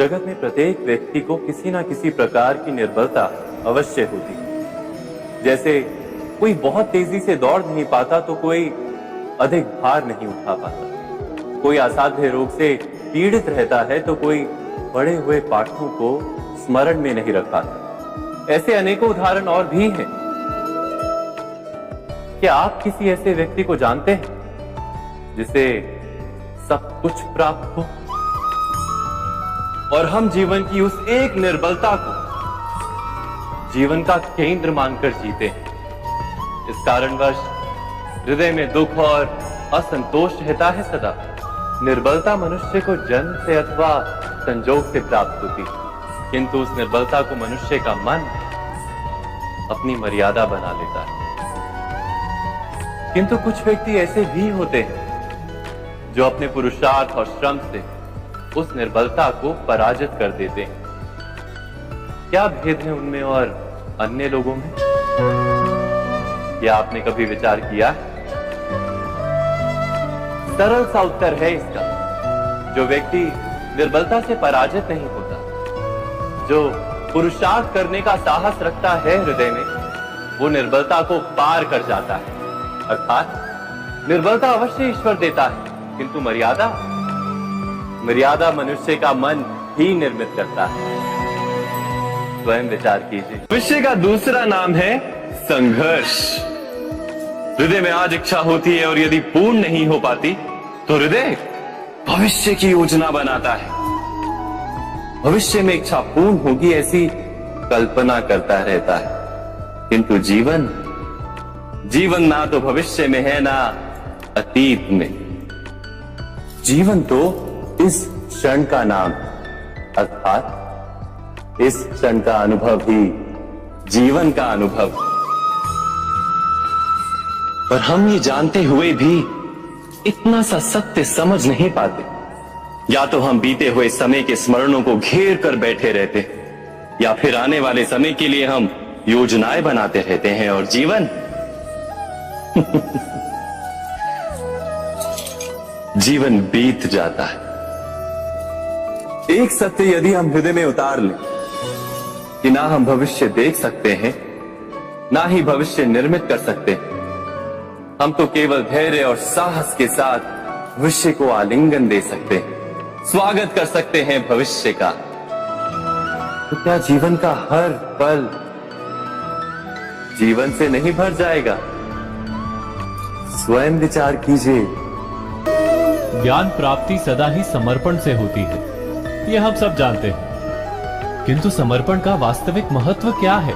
जगत में प्रत्येक व्यक्ति को किसी न किसी प्रकार की निर्बलता अवश्य होती है। जैसे कोई बहुत तेजी से दौड़ नहीं पाता तो कोई अधिक भार नहीं उठा पाता, कोई असाध्य रोग से पीड़ित रहता है तो कोई पढ़े हुए पाठों को स्मरण में नहीं रख पाता। ऐसे अनेकों उदाहरण और भी हैं। क्या आप किसी ऐसे व्यक्ति को जानते हैं जिसे सब कुछ प्राप्त हो और हम जीवन की उस एक निर्बलता को जीवन का केंद्र मानकर जीते हैं? इस कारणवश हृदय में दुख और असंतोष रहता है सदा। निर्बलता मनुष्य को जन्म से अथवा संजोग से प्राप्त होती है, किंतु उस निर्बलता को मनुष्य का मन अपनी मर्यादा बना लेता है। किंतु कुछ व्यक्ति ऐसे भी होते हैं जो अपने पुरुषार्थ और श्रम से उस निर्बलता को पराजित कर देते हैं। क्या भेद है उनमें और अन्य लोगों में? क्या आपने कभी विचार किया है? सरल सा उत्तर है इसका। जो व्यक्ति निर्बलता से पराजित नहीं होता, जो पुरुषार्थ करने का साहस रखता है हृदय में, वो निर्बलता को पार कर जाता है। अर्थात निर्बलता अवश्य ईश्वर देता है, किंतु मर्यादा मनुष्य का मन ही निर्मित करता है। स्वयं विचार कीजिए। भविष्य का दूसरा नाम है संघर्ष। हृदय में आज इच्छा होती है और यदि पूर्ण नहीं हो पाती तो हृदय भविष्य की योजना बनाता है। भविष्य में इच्छा पूर्ण होगी ऐसी कल्पना करता रहता है, किंतु जीवन ना तो भविष्य में है ना अतीत में। जीवन तो इस क्षण का नाम, अर्थात इस क्षण का अनुभव ही जीवन का अनुभव। पर हम ये जानते हुए भी इतना सा सत्य समझ नहीं पाते। या तो हम बीते हुए समय के स्मरणों को घेर कर बैठे रहते, या फिर आने वाले समय के लिए हम योजनाएं बनाते रहते हैं और जीवन जीवन बीत जाता है। एक सत्य यदि हम हृदय में उतार लें कि ना हम भविष्य देख सकते हैं, ना ही भविष्य निर्मित कर सकते हैं, हम तो केवल धैर्य और साहस के साथ भविष्य को आलिंगन दे सकते हैं, स्वागत कर सकते हैं भविष्य का। तो क्या जीवन का हर पल जीवन से नहीं भर जाएगा? स्वयं विचार कीजिए। ज्ञान प्राप्ति सदा ही समर्पण से होती है, ये हम सब जानते हैं। किंतु समर्पण का वास्तविक महत्व क्या है?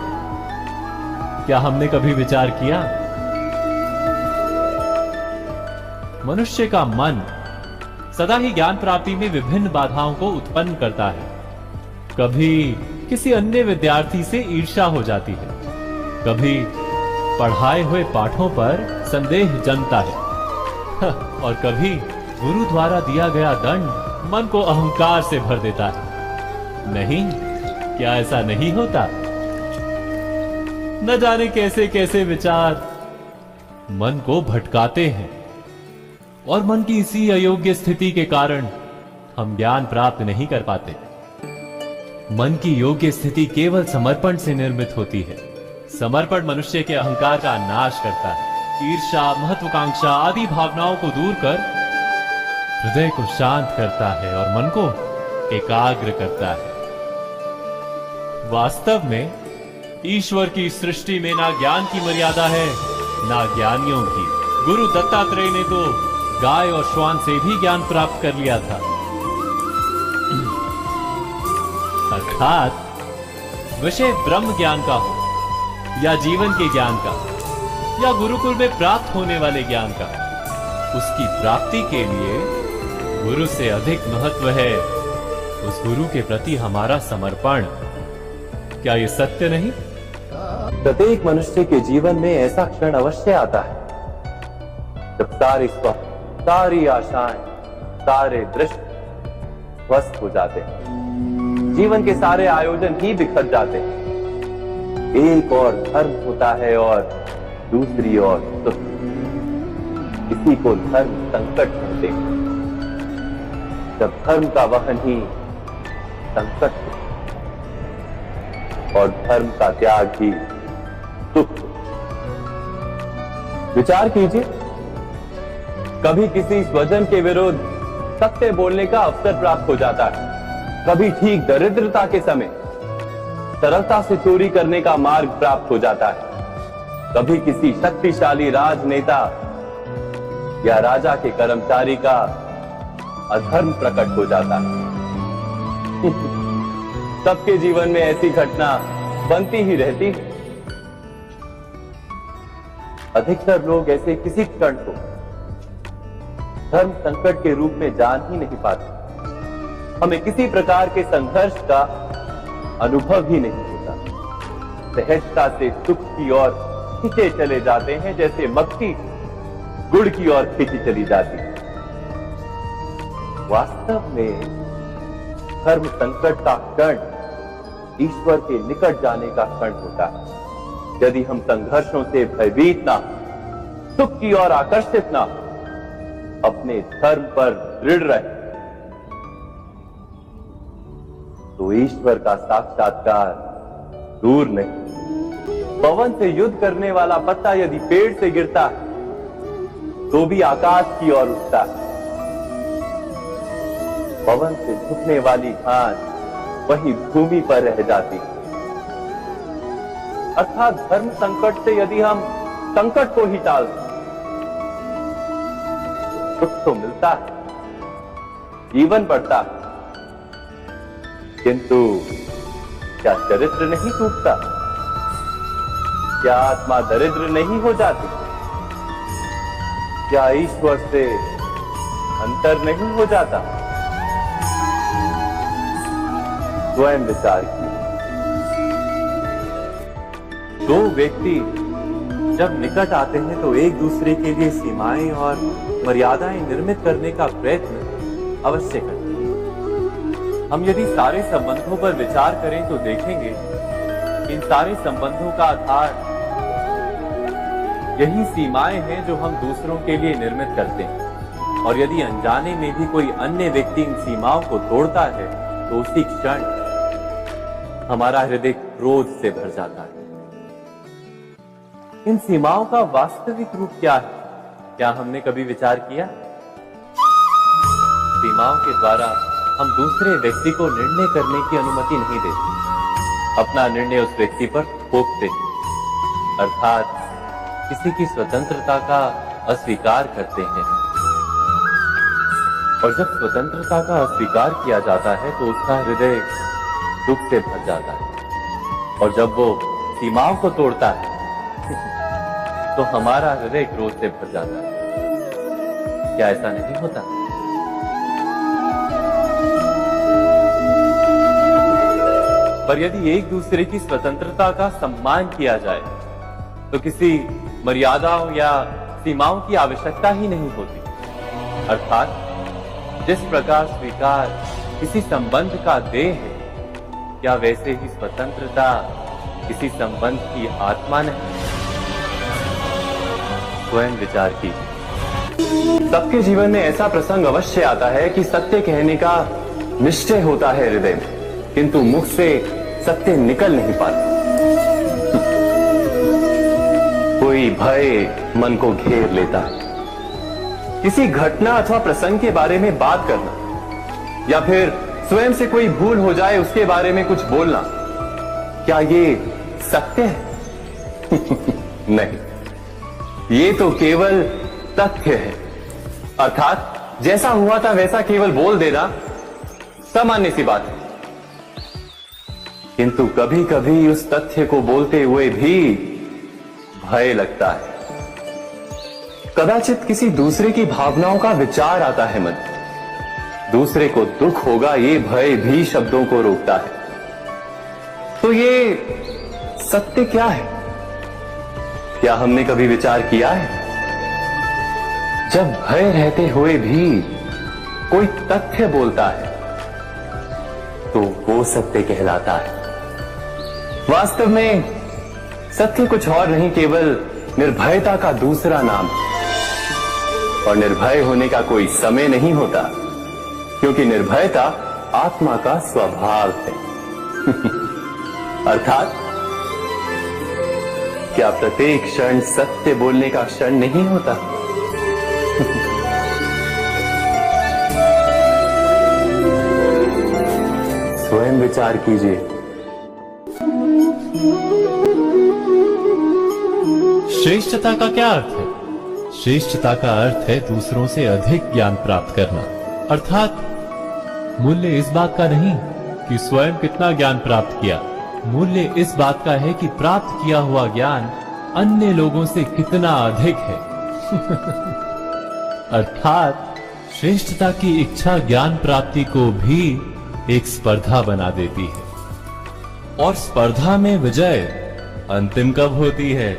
क्या हमने कभी विचार किया? मनुष्य का मन सदा ही ज्ञान प्राप्ति में विभिन्न बाधाओं को उत्पन्न करता है। कभी किसी अन्य विद्यार्थी से ईर्ष्या हो जाती है, कभी पढ़ाए हुए पाठों पर संदेह जन्मता है और कभी गुरु द्वारा दिया गया दंड मन को अहंकार से भर देता है। नहीं, क्या ऐसा नहीं होता? न जाने कैसे कैसे विचार मन को भटकाते हैं और मन की इसी अयोग्य स्थिति के कारण हम ज्ञान प्राप्त नहीं कर पाते। मन की योग्य स्थिति केवल समर्पण से निर्मित होती है। समर्पण मनुष्य के अहंकार का नाश करता है, ईर्ष्या, महत्वाकांक्षा आदि भावनाओं को दूर कर हृदय को शांत करता है और मन को एकाग्र करता है। वास्तव में ईश्वर की सृष्टि में ना ज्ञान की मर्यादा है, ना ज्ञानियों की। गुरु दत्तात्रेय ने तो गाय और श्वान से भी ज्ञान प्राप्त कर लिया था। अर्थात विषय ब्रह्म ज्ञान का हो या जीवन के ज्ञान का या गुरुकुल में प्राप्त होने वाले ज्ञान का, उसकी प्राप्ति के लिए गुरु से अधिक महत्व है उस गुरु के प्रति हमारा समर्पण। क्या ये सत्य नहीं? प्रत्येक मनुष्य के जीवन में ऐसा क्षण अवश्य आता है जब सारे स्वप्न, सारी आशाएं, सारे दृश्य ध्वस्त हो जाते हैं। जीवन के सारे आयोजन ही बिखर जाते हैं। एक और धर्म होता है और दूसरी ओर सुख। किसी को धर्म संकट होते हैं जब धर्म का वहन ही संकट हो और धर्म का त्याग ही दुख हो। विचार कीजिए, कभी किसी स्वजन के विरुद्ध सत्य बोलने का अवसर प्राप्त हो जाता है, कभी ठीक दरिद्रता के समय सरलता से चोरी करने का मार्ग प्राप्त हो जाता है, कभी किसी शक्तिशाली राजनेता या राजा के कर्मचारी का अधर्म प्रकट हो जाता है। सबके जीवन में ऐसी घटना बनती ही रहती है। अधिकतर लोग ऐसे किसी क्षण को धर्म संकट के रूप में जान ही नहीं पाते। हमें किसी प्रकार के संघर्ष का अनुभव ही नहीं होता। सहजता से सुख की ओर खींचे चले जाते हैं, जैसे मक्खी गुड़ की ओर खींची चली जाती है। वास्तव में धर्म संकट का क्षण ईश्वर के निकट जाने का क्षण होता है। यदि हम संघर्षों से भयभीत ना, सुख की ओर आकर्षित ना, अपने धर्म पर दृढ़ रहे, तो ईश्वर का साक्षात्कार दूर नहीं। पवन से युद्ध करने वाला पत्ता यदि पेड़ से गिरता है तो भी आकाश की ओर उठता है। पवन से झुकने वाली घास वही भूमि पर रह जाती है। अर्थात धर्म संकट से यदि हम संकट को ही टाल दें, सुख तो मिलता है, जीवन बढ़ता है, किंतु क्या चरित्र नहीं टूटता? क्या आत्मा दरिद्र नहीं हो जाती? क्या ईश्वर से अंतर नहीं हो जाता? स्वयं विचार कीजिए। दो व्यक्ति जब निकट आते हैं तो एक दूसरे के लिए सीमाएं और मर्यादाएं निर्मित करने का प्रयत्न अवश्य करते हैं। हम यदि सारे संबंधों पर विचार करें तो देखेंगे इन सारे संबंधों का आधार यही सीमाएं हैं जो हम दूसरों के लिए निर्मित करते हैं। और यदि अनजाने में भी कोई अन्य व्यक्ति इन सीमाओं को तोड़ता है तो उसी क्षण हमारा हृदय क्रोध से भर जाता है। इन सीमाओं का वास्तविक रूप क्या है? क्या हमने कभी विचार किया? सीमाओं के द्वारा हम दूसरे व्यक्ति को निर्णय करने की अनुमति नहीं देते। अपना निर्णय उस व्यक्ति पर थोपते, अर्थात किसी की स्वतंत्रता का अस्वीकार करते हैं। और जब स्वतंत्रता का अस्वीकार किया जाता है तो उसका हृदय दुख से भर जाता है। और जब वो सीमाओं को तोड़ता है तो हमारा हृदय क्रोध से भर जाता है। क्या ऐसा नहीं होता? पर यदि एक दूसरे की स्वतंत्रता का सम्मान किया जाए तो किसी मर्यादाओं या सीमाओं की आवश्यकता ही नहीं होती। अर्थात जिस प्रकार स्वीकार किसी संबंध का देह है, क्या वैसे ही स्वतंत्रता किसी संबंध की आत्मा नहीं? स्वयं विचार कीजिए। सबके जीवन में ऐसा प्रसंग अवश्य आता है कि सत्य कहने का निश्चय होता है हृदय में, किंतु मुख से सत्य निकल नहीं पाता। कोई भय मन को घेर लेता है। किसी घटना अथवा प्रसंग के बारे में बात करना या फिर स्वयं से कोई भूल हो जाए उसके बारे में कुछ बोलना, क्या ये सत्य है? नहीं, ये तो केवल तथ्य है। अर्थात जैसा हुआ था वैसा केवल बोल देना सामान्य सी बात है। किंतु कभी कभी उस तथ्य को बोलते हुए भी भय लगता है। कदाचित किसी दूसरे की भावनाओं का विचार आता है मन, दूसरे को दुख होगा ये भय भी शब्दों को रोकता है। तो ये सत्य क्या है? क्या हमने कभी विचार किया है? जब भय रहते हुए भी कोई तथ्य बोलता है तो वो सत्य कहलाता है। वास्तव में सत्य कुछ और नहीं, केवल निर्भयता का दूसरा नाम है। और निर्भय होने का कोई समय नहीं होता, क्योंकि निर्भयता आत्मा का स्वभाव है। अर्थात क्या प्रत्येक क्षण सत्य बोलने का क्षण नहीं होता? स्वयं विचार कीजिए। श्रेष्ठता का क्या अर्थ है? श्रेष्ठता का अर्थ है दूसरों से अधिक ज्ञान प्राप्त करना। अर्थात मूल्य इस बात का नहीं कि स्वयं कितना ज्ञान प्राप्त किया, मूल्य इस बात का है कि प्राप्त किया हुआ ज्ञान अन्य लोगों से कितना अधिक है। अर्थात श्रेष्ठता की इच्छा ज्ञान प्राप्ति को भी एक स्पर्धा बना देती है, और स्पर्धा में विजय अंतिम कब होती है?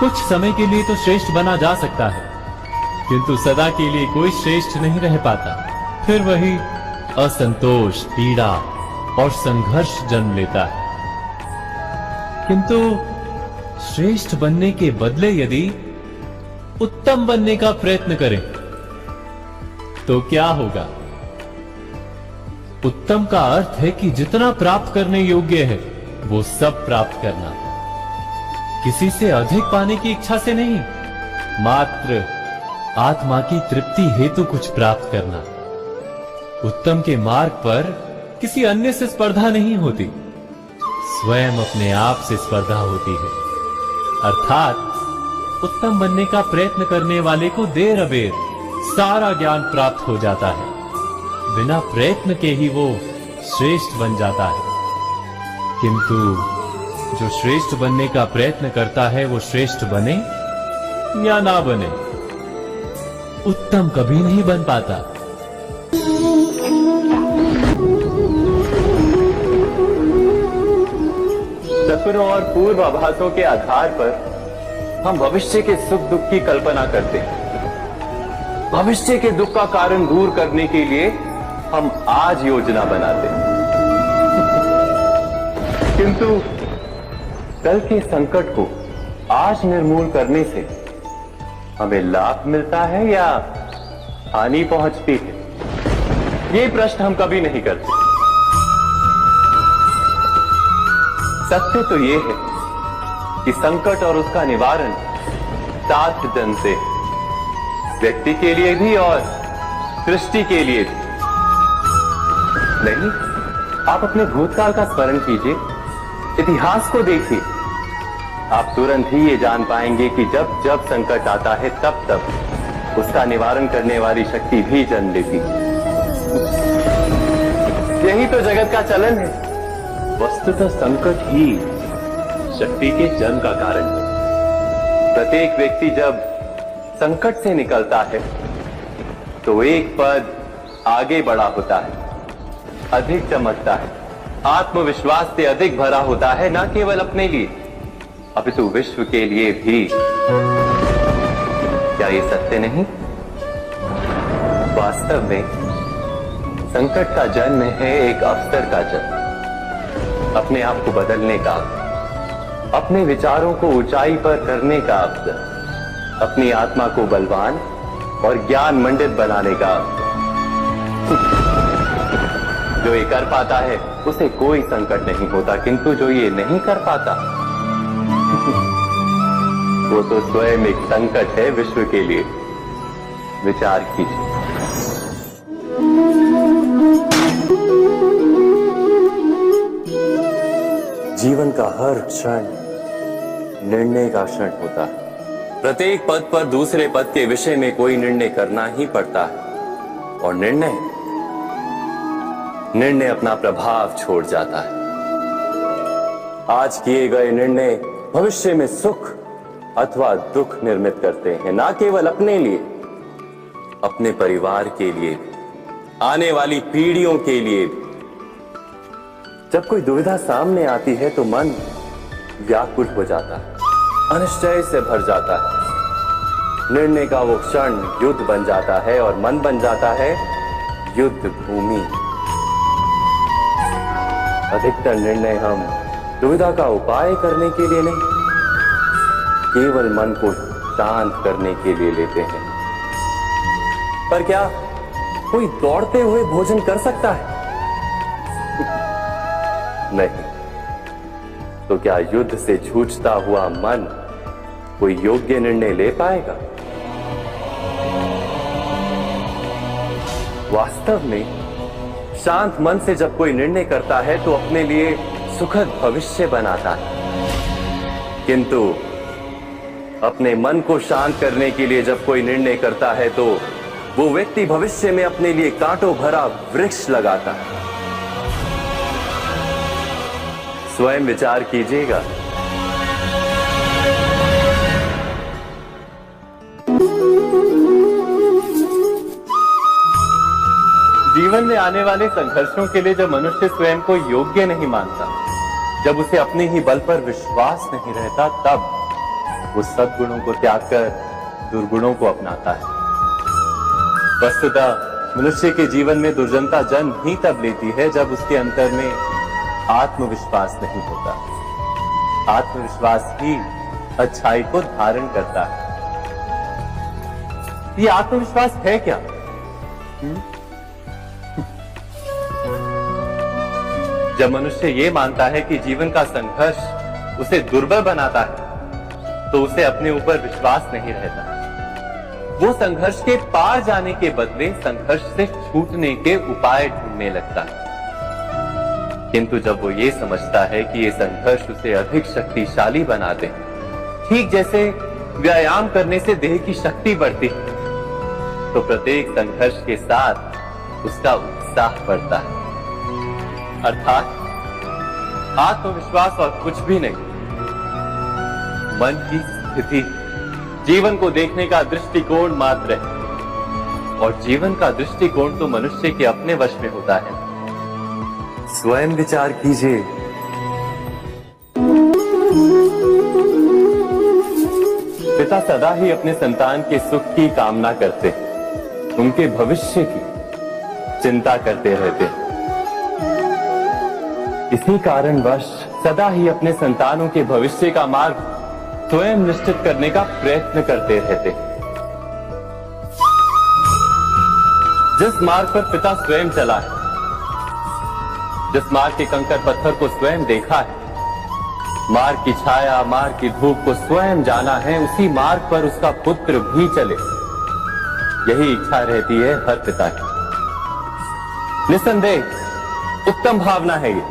कुछ समय के लिए तो श्रेष्ठ बना जा सकता है, किंतु सदा के लिए कोई श्रेष्ठ नहीं रह पाता। फिर वही असंतोष, पीड़ा और संघर्ष जन्म लेता है। किंतु श्रेष्ठ बनने के बदले यदि उत्तम बनने का प्रयत्न करें तो क्या होगा? उत्तम का अर्थ है कि जितना प्राप्त करने योग्य है वो सब प्राप्त करना, किसी से अधिक पाने की इच्छा से नहीं, मात्र आत्मा की तृप्ति हेतु कुछ प्राप्त करना। उत्तम के मार्ग पर किसी अन्य से स्पर्धा नहीं होती, स्वयं अपने आप से स्पर्धा होती है। अर्थात उत्तम बनने का प्रयत्न करने वाले को देर अबेर सारा ज्ञान प्राप्त हो जाता है, बिना प्रयत्न के ही वो श्रेष्ठ बन जाता है। किंतु जो श्रेष्ठ बनने का प्रयत्न करता है वो श्रेष्ठ बने या ना बने, उत्तम कभी नहीं बन पाता। सपनों और पूर्वाभासों के आधार पर हम भविष्य के सुख दुख की कल्पना करते हैं। भविष्य के दुख का कारण दूर करने के लिए हम आज योजना बनाते हैं। किंतु कल के संकट को आज निर्मूल करने से हमें लाभ मिलता है या हानि पहुंचती है? ये प्रश्न हम कभी नहीं करते। सत्य तो ये है कि संकट और उसका निवारण सात जन से, व्यक्ति के लिए भी और सृष्टि के लिए भी। नहीं, आप अपने भूतकाल का स्मरण कीजिए, इतिहास को देखिए, आप तुरंत ही ये जान पाएंगे कि जब जब संकट आता है तब तब उसका निवारण करने वाली शक्ति भी जन्म लेती है। यही तो जगत का चलन है। वस्तुतः संकट ही शक्ति के जन्म का कारण है। प्रत्येक व्यक्ति जब संकट से निकलता है तो एक पद आगे बढ़ा होता है, अधिक चमकता है, आत्मविश्वास से अधिक भरा होता है, न केवल अपने लिए अपितु विश्व के लिए भी। क्या ये सत्य नहीं? वास्तव में संकट का जन्म है एक अवसर का जन्म, अपने आप को बदलने का, अपने विचारों को ऊंचाई पर करने का अवसर, अपनी आत्मा को बलवान और ज्ञान मंडित बनाने का अवसर। जो ये कर पाता है उसे कोई संकट नहीं होता, किंतु जो ये नहीं कर पाता वो तो स्वयं एक संकट है विश्व के लिए। विचार कीजिए। जीवन का हर क्षण निर्णय का क्षण होता है। प्रत्येक पद पर दूसरे पद के विषय में कोई निर्णय करना ही पड़ता है, और निर्णय अपना प्रभाव छोड़ जाता है। आज किए गए निर्णय भविष्य में सुख अथवा दुख निर्मित करते हैं, ना केवल अपने लिए, अपने परिवार के लिए, आने वाली पीढ़ियों के लिए। जब कोई दुविधा सामने आती है तो मन व्याकुल हो जाता है, अनिश्चय से भर जाता है। निर्णय का वो क्षण युद्ध बन जाता है और मन बन जाता है युद्ध भूमि। अधिकतर निर्णय हम दुविधा का उपाय करने के लिए नहीं, केवल मन को शांत करने के लिए लेते हैं। पर क्या कोई दौड़ते हुए भोजन कर सकता है? नहीं। तो क्या युद्ध से जूझता हुआ मन कोई योग्य निर्णय ले पाएगा? वास्तव में शांत मन से जब कोई निर्णय करता है तो अपने लिए सुखद भविष्य बनाता है, किंतु अपने मन को शांत करने के लिए जब कोई निर्णय करता है तो वो व्यक्ति भविष्य में अपने लिए कांटों भरा वृक्ष लगाता है। स्वयं विचार कीजिएगा। जीवन में आने वाले संघर्षों के लिए जब मनुष्य स्वयं को योग्य नहीं मानता, जब उसे अपने ही बल पर विश्वास नहीं रहता, तब वो सद्गुणों को त्याग कर दुर्गुणों को अपनाता है। वस्तुतः मनुष्य के जीवन में दुर्जनता जन्म ही तब लेती है जब उसके अंतर में आत्मविश्वास नहीं होता। आत्मविश्वास ही अच्छाई को धारण करता है। ये आत्मविश्वास है क्या? जब मनुष्य ये मानता है कि जीवन का संघर्ष उसे दुर्बल बनाता है, तो उसे अपने ऊपर विश्वास नहीं रहता। वो संघर्ष के पार जाने के बदले संघर्ष से छूटने के उपाय ढूंढने लगता है। किंतु जब वो ये समझता है कि ये संघर्ष उसे अधिक शक्तिशाली बनाते हैं, ठीक जैसे व्यायाम करने से देह की शक्ति बढ़ती है, तो प्रत्येक संघर्ष के साथ उसका उत्साह बढ़ता है। अर्थात आत्मविश्वास और कुछ भी नहीं, मन की स्थिति, जीवन को देखने का दृष्टिकोण मात्र है। और जीवन का दृष्टिकोण तो मनुष्य के अपने वश में होता है। स्वयं विचार कीजिए। पिता सदा ही अपने संतान के सुख की कामना करते, उनके भविष्य की चिंता करते रहते। इसी कारणवश सदा ही अपने संतानों के भविष्य का मार्ग स्वयं निश्चित करने का प्रयत्न करते रहते। जिस मार्ग पर पिता स्वयं चला है, जिस मार्ग के कंकर पत्थर को स्वयं देखा है, मार्ग की छाया, मार्ग की धूप को स्वयं जाना है, उसी मार्ग पर उसका पुत्र भी चले, यही इच्छा रहती है हर पिता की। निसंदेह उत्तम भावना है ये।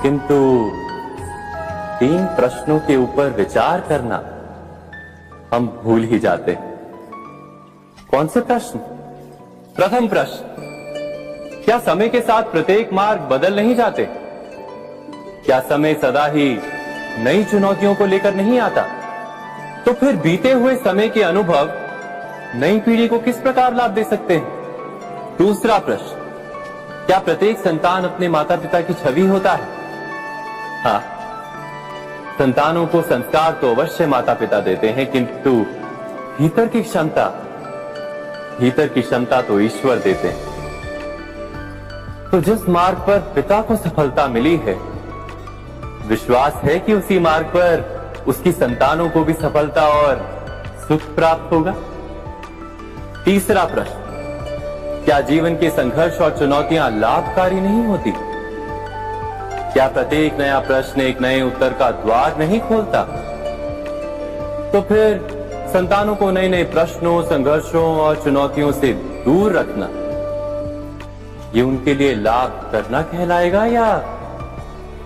किंतु 3 प्रश्नों के ऊपर विचार करना हम भूल ही जाते हैं। कौन से प्रश्न? प्रथम प्रश्न, क्या समय के साथ प्रत्येक मार्ग बदल नहीं जाते? क्या समय सदा ही नई चुनौतियों को लेकर नहीं आता? तो फिर बीते हुए समय के अनुभव नई पीढ़ी को किस प्रकार लाभ दे सकते हैं? दूसरा प्रश्न, क्या प्रत्येक संतान अपने माता पिता की छवि होता है? हाँ, संतानों को संस्कार तो अवश्य माता पिता देते हैं, किंतु भीतर की क्षमता तो ईश्वर देते हैं। तो जिस मार्ग पर पिता को सफलता मिली है, विश्वास है कि उसी मार्ग पर उसकी संतानों को भी सफलता और सुख प्राप्त होगा। तीसरा प्रश्न, क्या जीवन के संघर्ष और चुनौतियां लाभकारी नहीं होती? क्या प्रत्येक नया प्रश्न एक नए उत्तर का द्वार नहीं खोलता? तो फिर संतानों को नए नए प्रश्नों, संघर्षों और चुनौतियों से दूर रखना, ये उनके लिए लाभ करना कहलाएगा या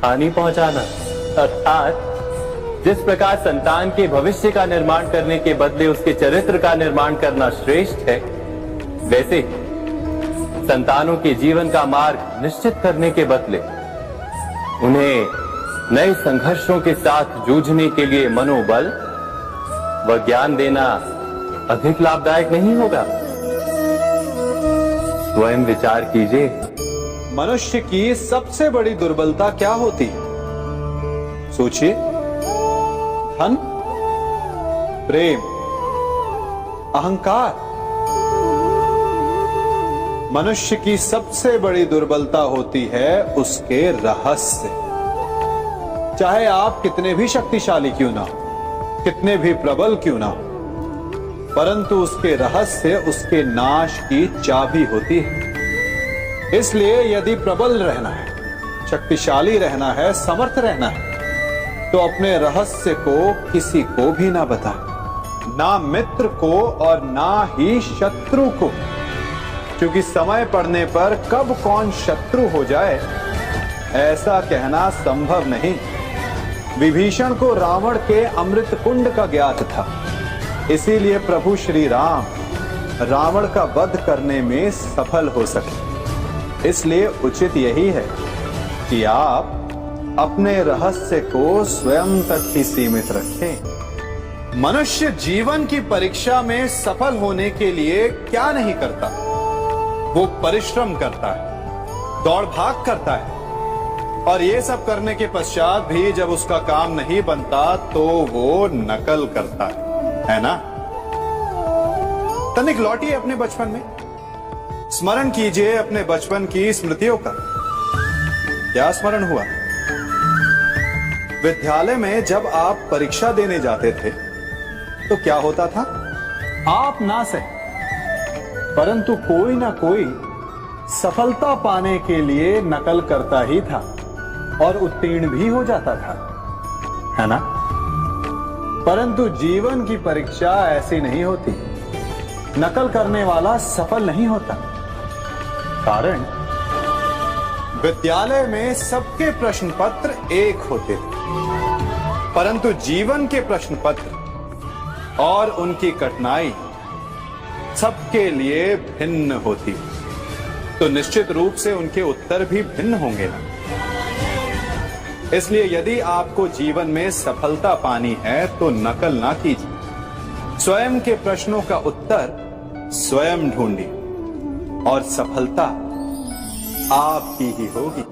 हानि पहुंचाना? अर्थात जिस प्रकार संतान के भविष्य का निर्माण करने के बदले उसके चरित्र का निर्माण करना श्रेष्ठ है, वैसे संतानों के जीवन का मार्ग निश्चित करने के बदले उन्हें नए संघर्षों के साथ जूझने के लिए मनोबल व ज्ञान देना अधिक लाभदायक नहीं होगा? स्वयं विचार कीजिए। मनुष्य की सबसे बड़ी दुर्बलता क्या होती है? सोचिए। धन, प्रेम, अहंकार। मनुष्य की सबसे बड़ी दुर्बलता होती है उसके रहस्य। चाहे आप कितने भी शक्तिशाली क्यों ना हो, कितने भी प्रबल क्यों ना हो, परंतु उसके रहस्य उसके नाश की चाबी होती है। इसलिए यदि प्रबल रहना है, शक्तिशाली रहना है, समर्थ रहना है, तो अपने रहस्य को किसी को भी ना बता, ना मित्र को और ना ही शत्रु को, क्योंकि समय पड़ने पर कब कौन शत्रु हो जाए ऐसा कहना संभव नहीं। विभीषण को रावण के अमृत कुंड का ज्ञात था, इसीलिए प्रभु श्री राम रावण का वध करने में सफल हो सके। इसलिए उचित यही है कि आप अपने रहस्य को स्वयं तक ही सीमित रखें। मनुष्य जीवन की परीक्षा में सफल होने के लिए क्या नहीं करता? वो परिश्रम करता है, दौड़ भाग करता है, और ये सब करने के पश्चात भी जब उसका काम नहीं बनता तो वो नकल करता है ना? तनिक लौटिए अपने बचपन में, स्मरण कीजिए अपने बचपन की स्मृतियों का। क्या स्मरण हुआ? विद्यालय में जब आप परीक्षा देने जाते थे तो क्या होता था? आप ना सही परंतु कोई ना कोई सफलता पाने के लिए नकल करता ही था और उत्तीर्ण भी हो जाता था, है ना? परंतु जीवन की परीक्षा ऐसी नहीं होती। नकल करने वाला सफल नहीं होता। कारण विद्यालय में सबके प्रश्न पत्र एक होते थे, परंतु जीवन के प्रश्न पत्र और उनकी कठिनाई सबके लिए भिन्न होती, तो निश्चित रूप से उनके उत्तर भी भिन्न होंगे ना। इसलिए यदि आपको जीवन में सफलता पानी है तो नकल ना कीजिए, स्वयं के प्रश्नों का उत्तर स्वयं ढूंढिए और सफलता आपकी ही होगी।